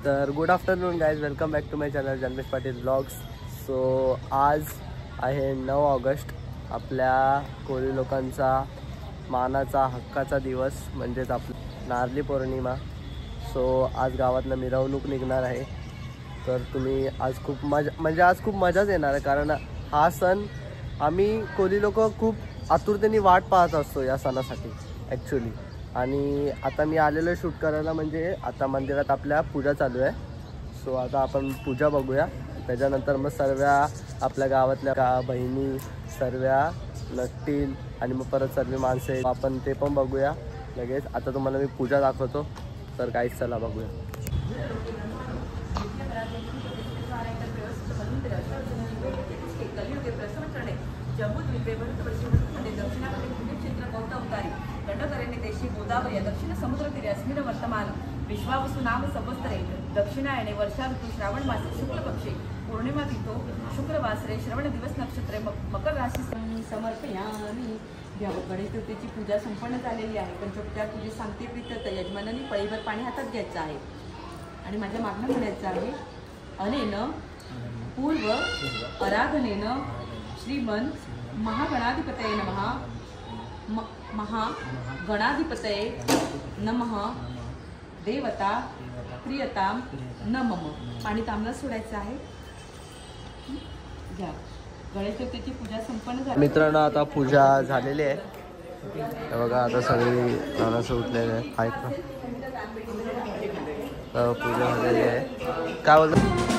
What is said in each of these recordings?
तर good afternoon guys, welcome back to my channel Janmesh Patil blogs. So आज आहे 9 August, आपल्या कोळी लोकांचा मानाचा हक्काचा दिवस, म्हणजेच आपली नारळी पौर्णिमा. सो आज गावातनं मिरवणूक निघणार आहे. तर तुम्ही आज खूप आज खूप मजाच येणार आहे, कारण हा सण आम्ही कोळी लोक खूप आतुरतेने वाट पाहत असतो या सणासाठी ॲक्च्युली. आणि आता मी आलेलो शूट करायला, म्हणजे आता मंदिरात आपल्या पूजा चालू आहे. सो आता आपण पूजा बघूया, त्याच्यानंतर मग सर्व आपल्या गावातल्या बहिणी सर्व नटतील आणि मग परत सर्व माणसे आपण ते पण बघूया लगेच. आता तुम्हाला मी पूजा दाखवतो, तर काहीच चला बघूया. देशी गोदावरी दक्षिण समुद्र तीरे अस्मिन वर्तमान विश्वावसु नाम संवत्सरे दक्षिणायने वर्षा ऋतू श्रावण मासे शुक्ल पक्षे पौर्णिमा तिथो शुक्रवासरे श्रवण दिवस नक्षत्रे मकर राशी समर्पयामी. गणेश चतुर्थीची पूजा संपन्न झालेली आहे. पंचोपचार पूजे सांगते प्रीत यजमानाने पळीभर पाणी हातात घ्यायचं आहे आणि माझ्या मागणं म्हणायचं आहे. अनेन पूर्व आराधनेन श्रीमन महागणाधिपतये नमः. महागणाधिपतये नमः. देवता प्रियताम न मम. पाणी तांबलं सोडायचं आहे. घ्या. गणेश चतुर्थीची पूजा संपन्न झाली. मित्रांनो, आता पूजा झालेली आहे. बघा आता सगळी नानासं उठलेले आहेत का, पूजा झालेली आहे. काय बोलतो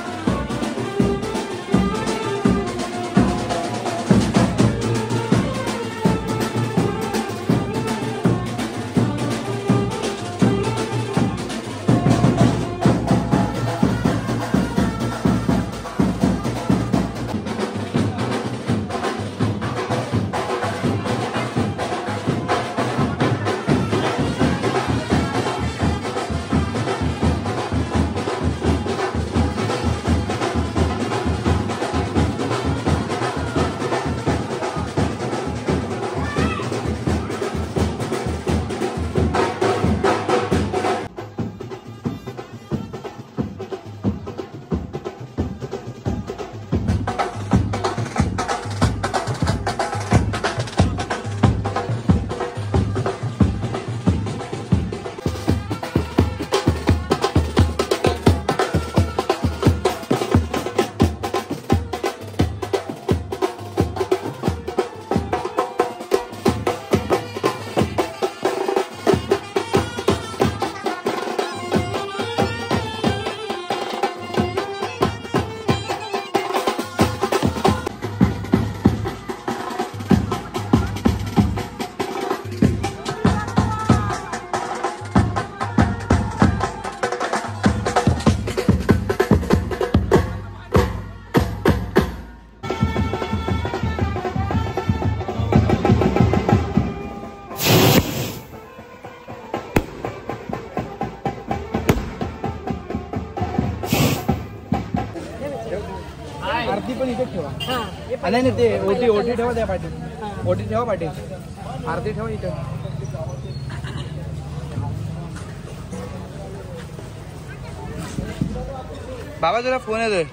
आरती पण इथे ठेवा. नाही ते ओटी ओटी ठेवा त्या पाठी. ओटी ठेवा पाठी. आरती ठेवा इथे. बाबा तुला फोन येतोय.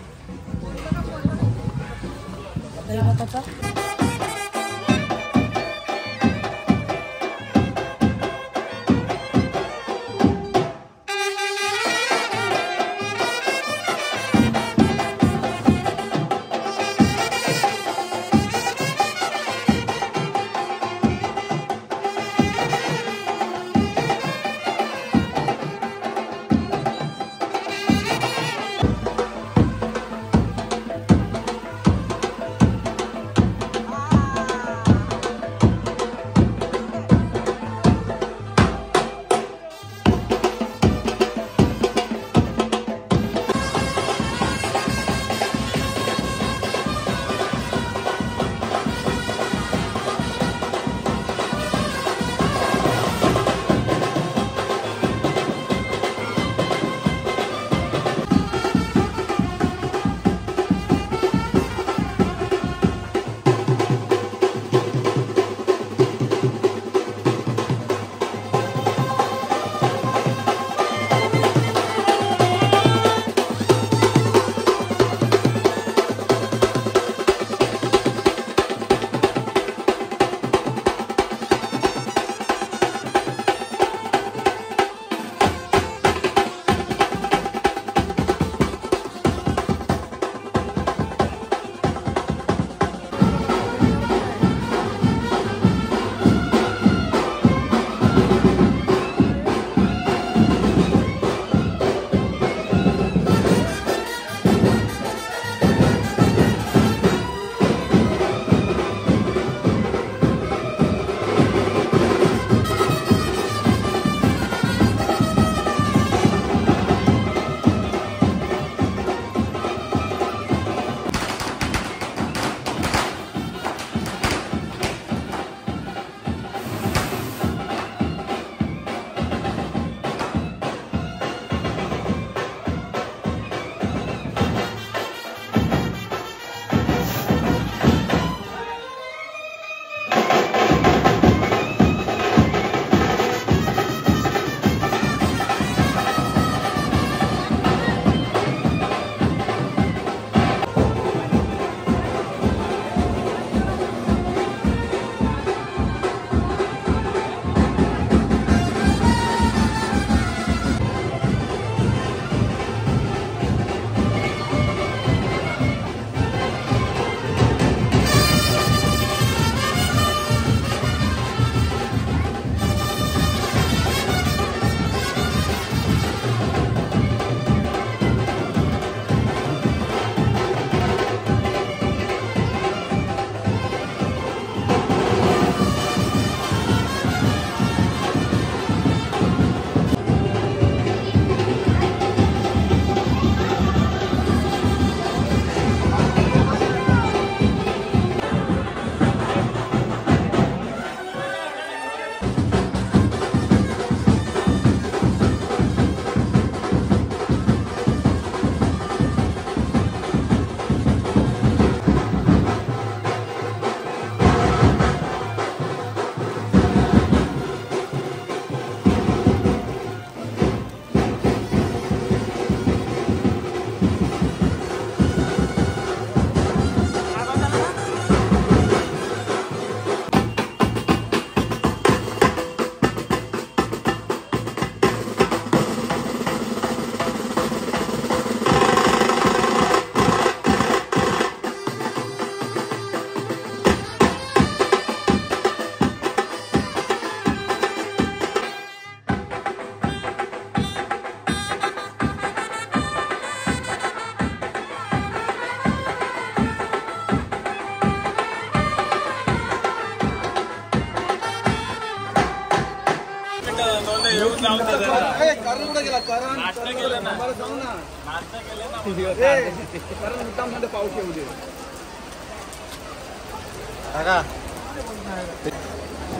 पाऊस येऊ दे.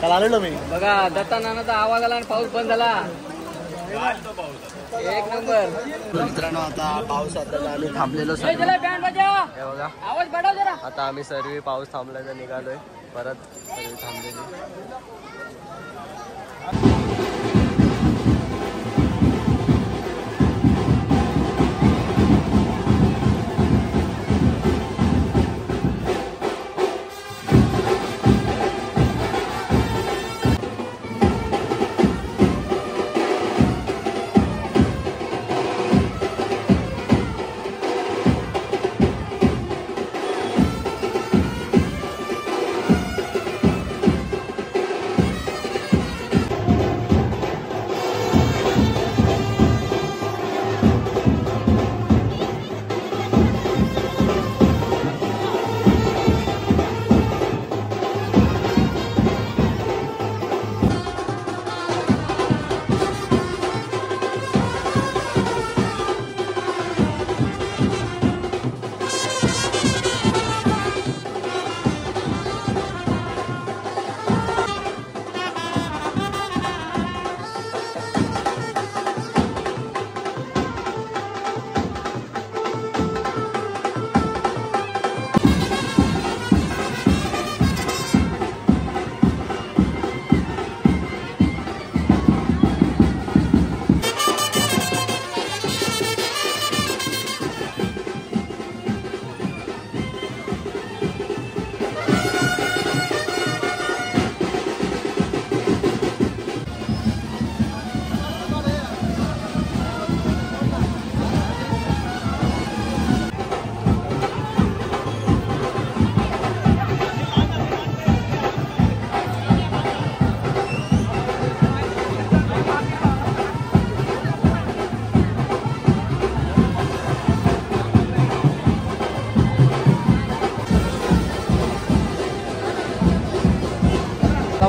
काल आलेलो मी. बघा दत्ता नानाचा आवाज आला आणि पाऊस बंद झाला. एक नंबर. मित्रांनो आता पाऊस आता आम्ही थांबलेलो सर्व. हे बघा आवाज बढाव जरा. आता आम्ही सर्व पाऊस थांबल्याचा निघालोय परत सर्व थांबलेली.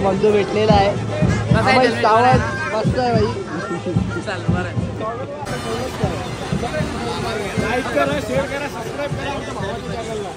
बंधू भेटलेला आहे. आवाज मस्त आहे भाई. चल बरं. लाईक करा, शेअर करा, सबस्क्राईब करा आमच्या भावाच्या चॅनलला.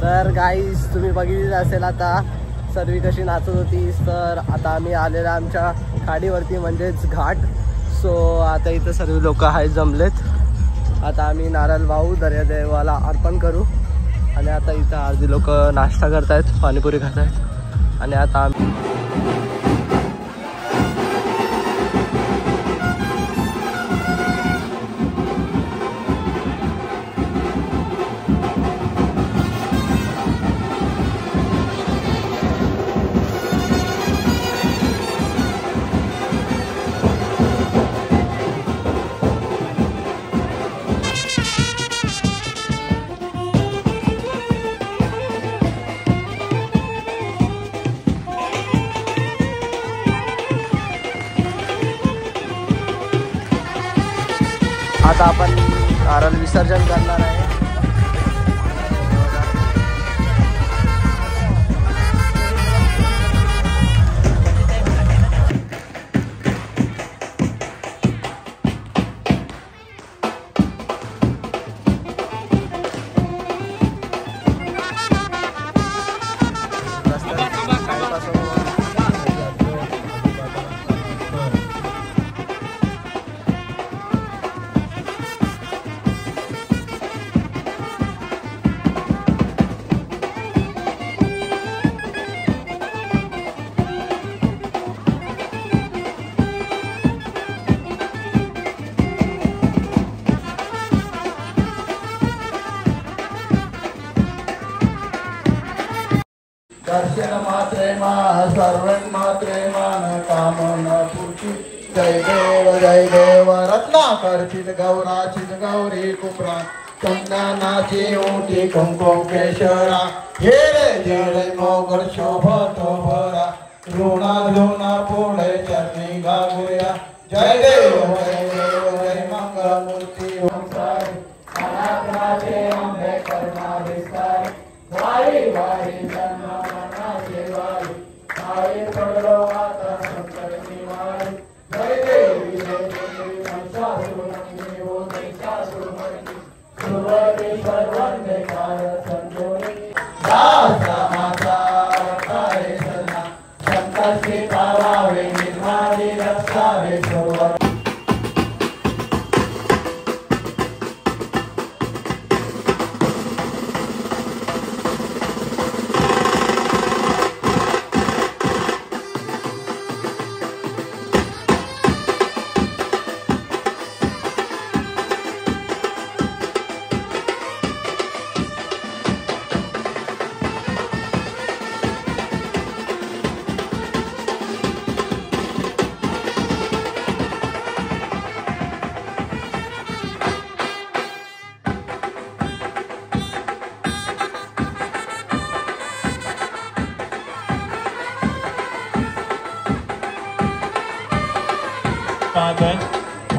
तर गाईस तुम्ही बघितलं असेल आता सर्व कशी नाचत होती. तर आता आम्ही आलेला आमच्या खाडीवरती म्हणजेच घाट. सो आता इथं सर्व लोक आहेत जमलेत. आता आम्ही नारळ वाहू दर्यादेवाला अर्पण करू आणि आता इथं अर्धी लोक नाश्ता करतायत, पाणीपुरी खात आहेत आणि आता आम्ही आता आपण नारळ विसर्जन करणार आहे. दर्शन मात्रे मा सर्वन मात्रे मान कामना पूर्ती. जय देव रत्नाकर गौरा गौरी कुपरा चंदनाची ओटी कुंकुम केशरा हेरे जेरे मोगर शोभतो भरा ऋणा ऋणा पुढे चरणी गागुया. जय देव जय मंगल मूर्ती ओम साई अनाथनाचे अंबे करुणा विस्तारी. वारी वारी जन्म मनाचे वारी आई पडलो आता संकट निवारी. जय देवी जय देवी महिषासुरमर्दिनी ओ महिषासुरमर्दिनी सुरतेश्वर वंदे कार संजोनी. दासा माता अवतारे सन्ना संकष्टी पावावे निर्माणी रक्षावे सर्व.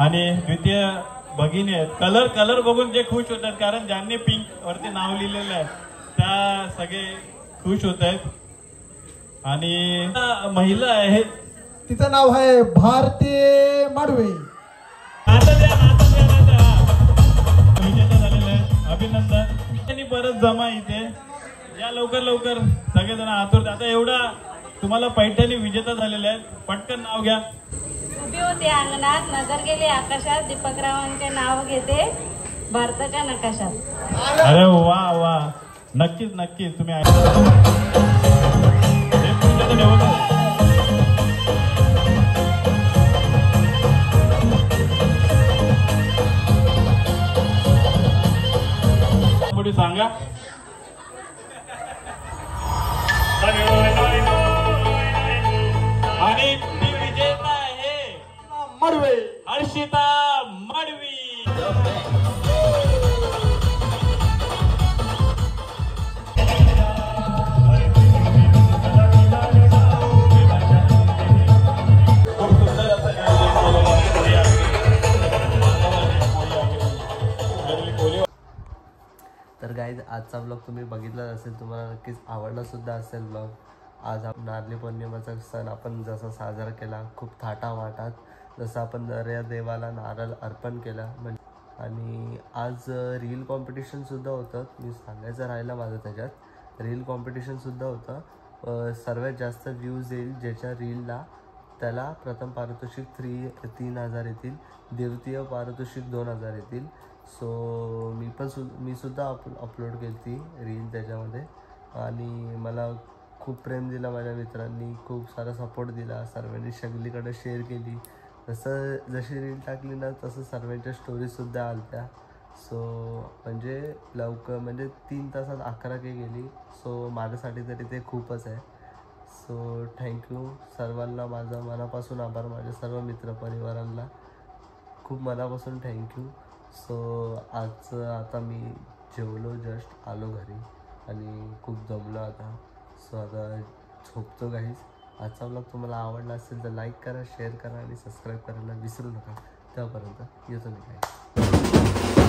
आणि द्वितीय भगिनी आहेत. कलर बघून जे खुश होतात, कारण ज्यांनी पिंक वरती नाव लिहिलेलं आहे त्या सगळे खुश होत आहेत. आणि महिला आहे, तिचं नाव आहे भारती माडवे. विजेता झालेलं आहे, अभिनंदन. त्यांनी परत जमा इथे या लवकर सगळेजण आतुर. आता एवढा तुम्हाला पैठणी विजेता झालेले आहेत, पटकन नाव घ्या. उभी होती अंगणात, नजर गेली आकाशात, दीपकरावांचे नाव घेते भारताच्या नकाशात. अरे वा नक्कीच तुम्ही पुढे सांगा. आणि ती विजेता आहे माडवे हर्षिता माडवी. तर गाईज आजचा ब्लॉग तुम्ही बघितलाच असेल, तुम्हाला नक्कीच आवडला सुद्धा असेल ब्लॉग. आज आपण नारळी पौर्णिमेचा सण आपण जसा साजरा केला खूप थाटामाटात, जसं आपण दर्या देवाला नारळ अर्पण केला. आणि आज रील कॉम्पिटिशनसुद्धा होतं. मी सांगायचं राहिलं माझं, त्याच्यात रील कॉम्पिटिशनसुद्धा होतं. सर्वात जास्त व्ह्यूज येईल ज्याच्या रीलला त्याला प्रथम पारितोषिक 3,000 येतील, द्वितीय पारितोषिक 2,000 येतील. सो मी सुद्धा अपलोड केली ती रील त्याच्यामध्ये. आणि मला खूप प्रेम दिला माझ्या मित्रांनी, खूप सारा सपोर्ट दिला, सर्वांनी सगळीकडे शेअर केली. जशी रील टाकली ना तसं सर्वांच्या स्टोरीजसुद्धा आल्या. सो म्हणजे लवकर 3 तासात 11K गेली. सो माझ्यासाठी तरी ते खूपच आहे. सो थँक्यू सर्वांना, माझा मनापासून आभार. माझ्या सर्व मित्रपरिवारांना खूप मनापासून थँक्यू. सो आता मी जेवलो, जस्ट आलो घरी आणि खूप जमलो आता. सो आता झोपतो गाईज. आजचा ब्लॉग तुम्हाला आवडला असेल तर लाईक करा, शेअर करा आणि सबस्क्राईब करायला विसरू नका. त्यापर्यंत येतो मी काय. आहे.